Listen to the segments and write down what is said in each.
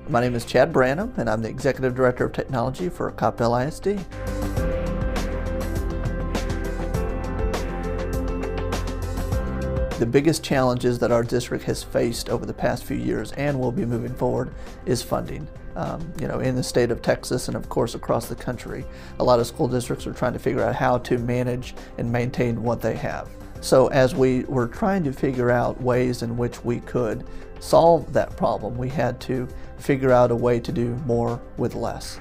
My name is Chad Branham, and I'm the Executive Director of Technology for Coppell ISD. The biggest challenges that our district has faced over the past few years and will be moving forward is funding. In the state of Texas and of course across the country, a lot of school districts are trying to figure out how to manage and maintain what they have. So as we were trying to figure out ways in which we could solve that problem, we had to figure out a way to do more with less.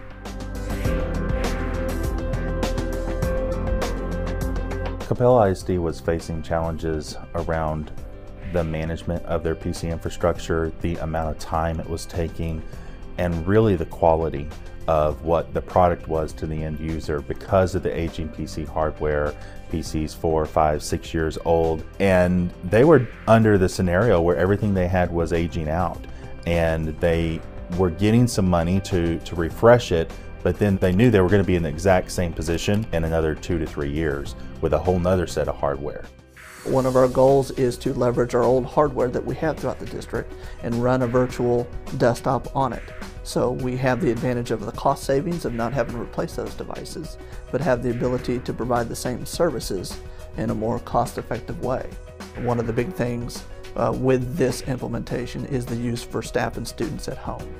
Coppell ISD was facing challenges around the management of their PC infrastructure, the amount of time it was taking, and really the quality of what the product was to the end user because of the aging PC hardware. PCs 4, 5, 6 years old, and they were under the scenario where everything they had was aging out, and they were getting some money to refresh it, but then they knew they were going to be in the exact same position in another 2 to 3 years with a whole nother set of hardware. One of our goals is to leverage our old hardware that we have throughout the district and run a virtual desktop on it. So we have the advantage of the cost savings of not having to replace those devices, but have the ability to provide the same services in a more cost-effective way. One of the big things with this implementation is the use for staff and students at home,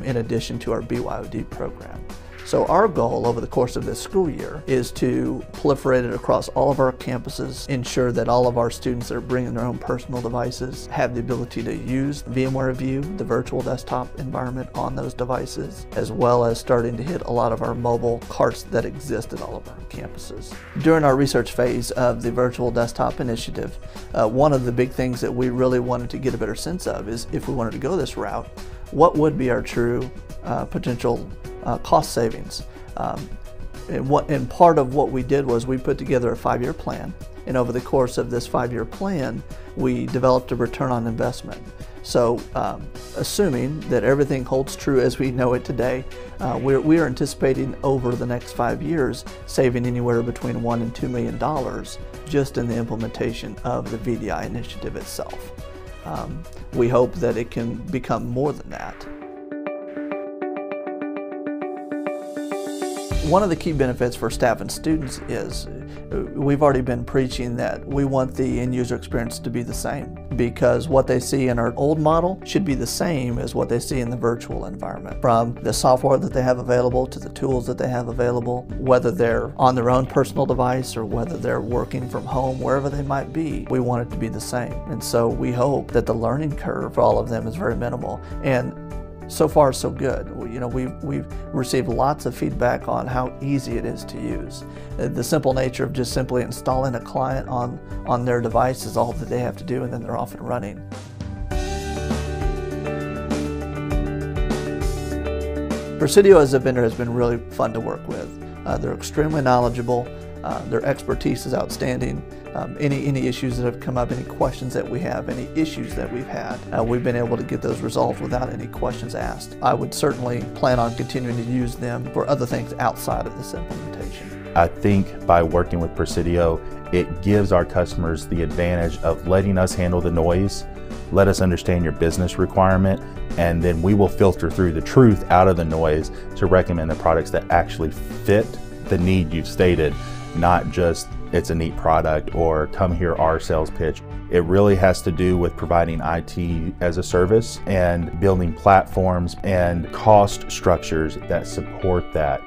in addition to our BYOD program. So our goal over the course of this school year is to proliferate it across all of our campuses, ensure that all of our students that are bringing their own personal devices have the ability to use VMware View, the virtual desktop environment on those devices, as well as starting to hit a lot of our mobile carts that exist at all of our campuses. During our research phase of the virtual desktop initiative, one of the big things that we really wanted to get a better sense of is if we wanted to go this route, what would be our true potential cost savings. And part of what we did was we put together a 5-year plan, and over the course of this 5-year plan we developed a return on investment. So assuming that everything holds true as we know it today, we are anticipating over the next 5 years saving anywhere between $1 and $2 million just in the implementation of the VDI initiative itself. We hope that it can become more than that. One of the key benefits for staff and students is we've already been preaching that we want the end user experience to be the same, because what they see in our old model should be the same as what they see in the virtual environment. From the software that they have available to the tools that they have available, whether they're on their own personal device or whether they're working from home, wherever they might be, we want it to be the same. And so we hope that the learning curve for all of them is very minimal. And so far, so good. We've received lots of feedback on how easy it is to use. The simple nature of just simply installing a client on their device is all that they have to do, and then they're off and running. Presidio as a vendor has been really fun to work with. They're extremely knowledgeable. Their expertise is outstanding. Any issues that have come up, any questions that we have, any issues that we've had, we've been able to get those resolved without any questions asked. I would certainly plan on continuing to use them for other things outside of this implementation. I think by working with Presidio, it gives our customers the advantage of letting us handle the noise, let us understand your business requirement, and then we will filter through the truth out of the noise to recommend the products that actually fit the need you've stated, not just it's a neat product or come hear our sales pitch. It really has to do with providing IT as a service and building platforms and cost structures that support that.